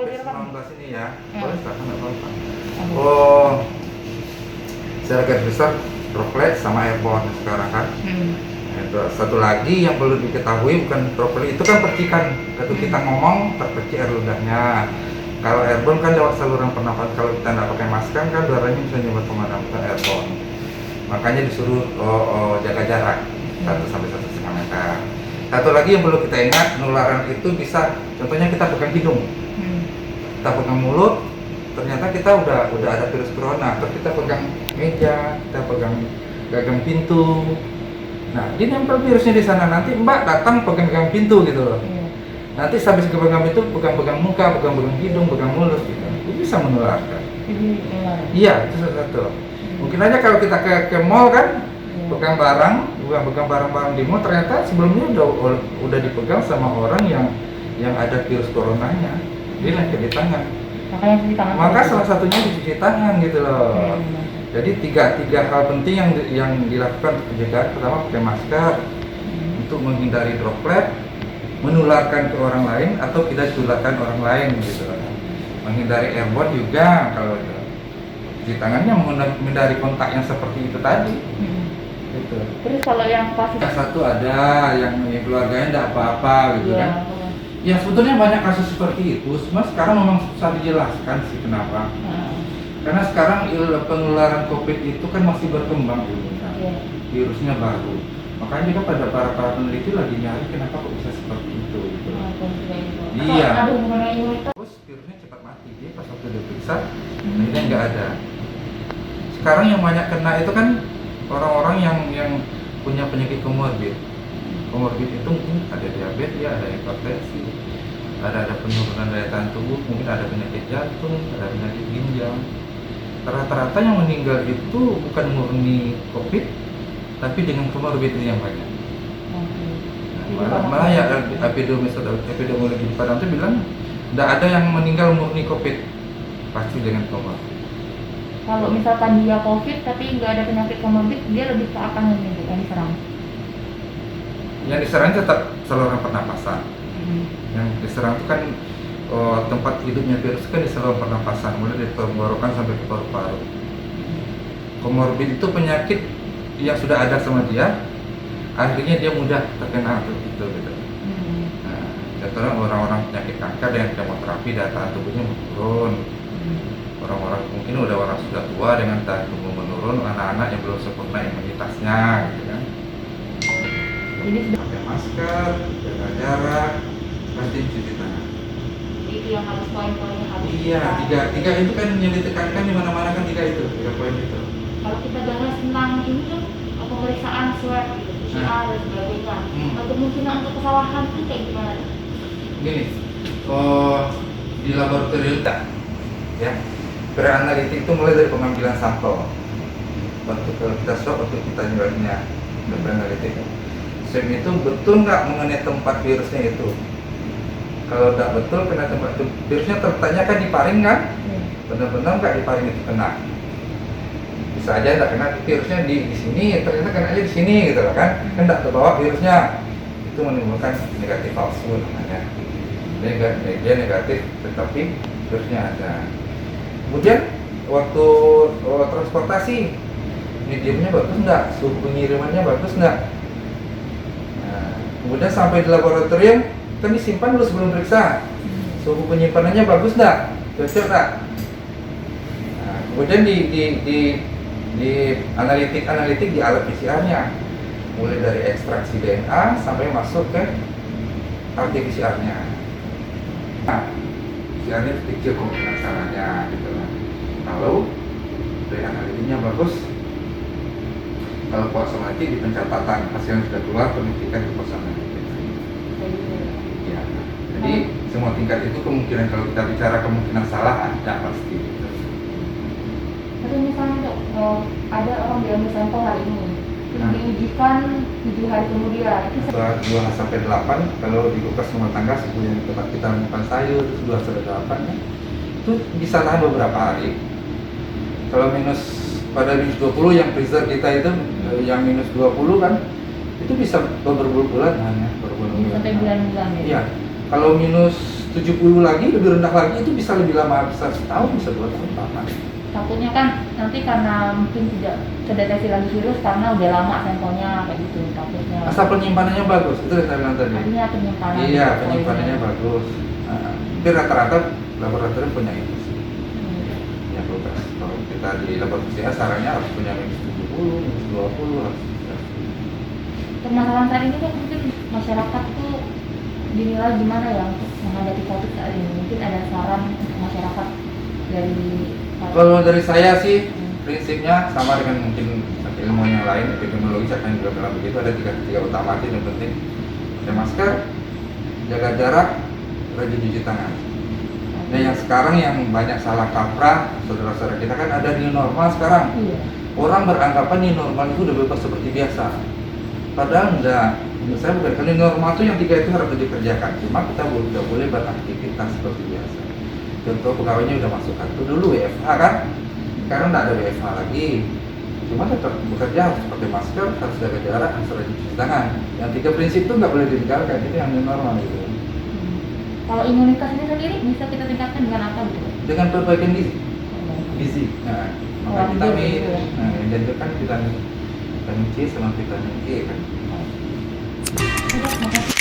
COVID-19 ini ya, boleh silakan, nggak apa-apa. Oh, secara garis besar droplet sama airborne sekarang kan. Satu lagi yang perlu diketahui, bukan droplet itu kan percikan. Ketika kita ngomong terpercik air ludahnya. Kalau airborne kan lewat saluran pernafasan. Kalau kita nggak pakai masker kan udaranya bisa nyumbat kemana-mana ke airborne. Makanya disuruh jaga jarak 1 sampai 1,5 meter. Satu lagi yang perlu kita ingat, penularan itu bisa, contohnya kita pegang hidung, kita pegang mulut, ternyata kita udah ada virus corona. Terus kita pegang meja, kita pegang gagang pintu. Nah, dia nempel virusnya di sana. Nanti Mbak datang pegang-pegang pintu gitu loh. Nanti habis pegang pintu, pegang-pegang muka, pegang-pegang hidung, pegang mulut gitu. Itu bisa menularkan. Iya, itu satu. Mungkin aja kalau kita ke mall kan, pegang barang-barang di mall, ternyata sebelumnya udah dipegang sama orang yang ada virus coronanya. Dia lengket di tangan. Makanya cuci tangan. Maka salah satunya dicuci tangan gitu loh. Jadi tiga hal penting yang dilakukan untuk pencegahan. Pertama, pakai masker untuk menghindari droplet, menularkan ke orang lain atau tidak ditularkan orang lain gitu. Menghindari airborne juga, kalau cuci tangannya menghindari kontak yang seperti itu tadi. Gitu. Terus kalau yang pasien Satu ada yang keluarganya tidak apa-apa gitu kan. Ya sebetulnya banyak kasus seperti itu, cuma sekarang memang susah dijelaskan sih kenapa. Karena sekarang penularan COVID itu kan masih berkembang dulu kan. Virusnya baru. Makanya juga pada para peneliti lagi nyari kenapa kok bisa seperti itu gitu. Iya. Terus virusnya cepat mati. Dia pas waktu diperiksa, akhirnya nggak ada. Sekarang yang banyak kena itu kan orang-orang yang punya penyakit komorbid. Komorbid itu mungkin ada diabetes, ya, ada hipertensi, ada penurunan daya tahan tubuh, mungkin ada penyakit jantung, ada penyakit ginjal. Rata-rata yang meninggal itu bukan murni COVID, tapi dengan komorbid yang banyak. Malah ya epidemiologi di Padang itu bilang tidak ada yang meninggal murni COVID, pasti dengan komorbid. kalau misalkan dia COVID tapi nggak ada penyakit komorbid, dia lebih ke apa yang diserang? Yang diserang tetap saluran pernapasan. Yang diserang itu kan tempat hidupnya virus kan di saluran pernapasan, mulai dari tenggorokan sampai ke paru-paru. Komorbid itu penyakit yang sudah ada sama dia, akhirnya dia mudah terkena gitu. Nah, contohnya orang-orang penyakit kanker dengan kemoterapi daya tahan tubuhnya menurun. Orang-orang mungkin udah orang sudah tua dengan tahan tubuh menurun, anak-anak yang belum sempurna imunitasnya gitu kan. Jadi Pakai masker, jaga jarak, pasti cuci tangan. itu yang harus poin-poinnya harus. Iya, tiga itu kan yang ditekankan di mana-mana kan tiga poin itu. Kalau kita jangan senang ini kan pemeriksaan swab gitu, PCR dan sebagainya. Kemungkinan untuk kesalahan itu kayak gimana? Gini, di laboratorium ya, pre-analitik itu mulai dari pengambilan sampel. Waktu kita swab, waktu kita nyuapnya pre-analitik. Swab itu betul nggak mengenai tempat virusnya itu. Kalau nggak betul kena tempat itu, virusnya tertanya kan di paring kan, benar-benar nggak di paring itu kena. Bisa aja nggak kena virusnya di sini, ternyata kena aja di sini gitu kan nggak terbawa virusnya. Itu menimbulkan negatif palsu namanya. Dia negatif tetapi virusnya ada. Kemudian waktu transportasi, mediumnya bagus nggak, suhu pengirimannya bagus nggak. Nah, kemudian sampai di laboratorium kan disimpan dulu sebelum periksa, suhu penyimpanannya bagus nggak, cocok nggak. Nah, kemudian di analitik di alat PCR-nya, mulai dari ekstraksi DNA sampai masuk ke RT-PCR-nya. Nah, PCR-nya kecil kemungkinan salahnya gitu lah. Kalau dari analitiknya bagus, kalau pos analitik di pencatatan hasil yang sudah keluar penelitikan di pos analitik. Ya, jadi semua tingkat itu kemungkinan kalau kita bicara kemungkinan salah ada pasti. Gitu. Tapi misalnya Dok, ada orang diambil sampel hari ini, terus diujikan 7 hari kemudian, itu 2-8 kalau di kulkas rumah tangga seperti yang tempat kita menyimpan sayur, terus 2-8 ya, itu bisa tahan beberapa hari. Kalau pada minus 20 yang freezer kita itu yang minus 20 kan, itu bisa berbulan-bulan hanya berbulan-bulan. sampai bulan-bulan ya? Iya, kalau minus 70 lagi, lebih rendah lagi, itu bisa lebih lama, bisa setahun, bisa 2 tahun bahkan. Takutnya kan nanti karena mungkin tidak terdeteksi lagi virus karena udah lama sampelnya kayak gitu takutnya. Asal penyimpanannya bagus, itu yang saya bilang tadi. Artinya penyimpanan. Iya, penyimpanannya bagus. Tapi rata-rata laboratorium punya itu sih. Ya kulkas. Kalau kita di laboratorium PCR sarannya harus punya -70, -20 harus. Permasalahan saat ini kan mungkin masyarakat tuh dinilai gimana ya untuk menghadapi COVID saat ini. Mungkin ada saran untuk masyarakat dari Kalau dari saya sih prinsipnya sama dengan mungkin ilmu yang lain, epidemiologi saya akan juga bilang begitu, ada tiga utama sih yang penting. Pakai masker, jaga jarak, rajin cuci tangan. Nah yang sekarang yang banyak salah kaprah, saudara-saudara kita kan ada new normal sekarang. Iya. Orang beranggapan new normal itu udah bebas seperti biasa. Padahal enggak. Menurut saya bukan, kalau new normal itu yang 3 itu harus dikerjakan. Cuma kita udah boleh beraktivitas seperti biasa. Contoh pegawainya udah masuk kantor dulu WFH kan, sekarang nggak ada WFH lagi. Cuma tetap bekerja harus pakai masker, harus jaga jarak, harus rajin cuci tangan. Yang 3 prinsip itu nggak boleh ditinggalkan, itu yang new normal gitu. Kalau imunitas ini sendiri bisa kita tingkatkan dengan apa gitu? Dengan perbaikan gizi. Nah, makan vitamin, gitu ya. nah yang dianjurkan vitamin C sama vitamin E kan. Oke, makasih.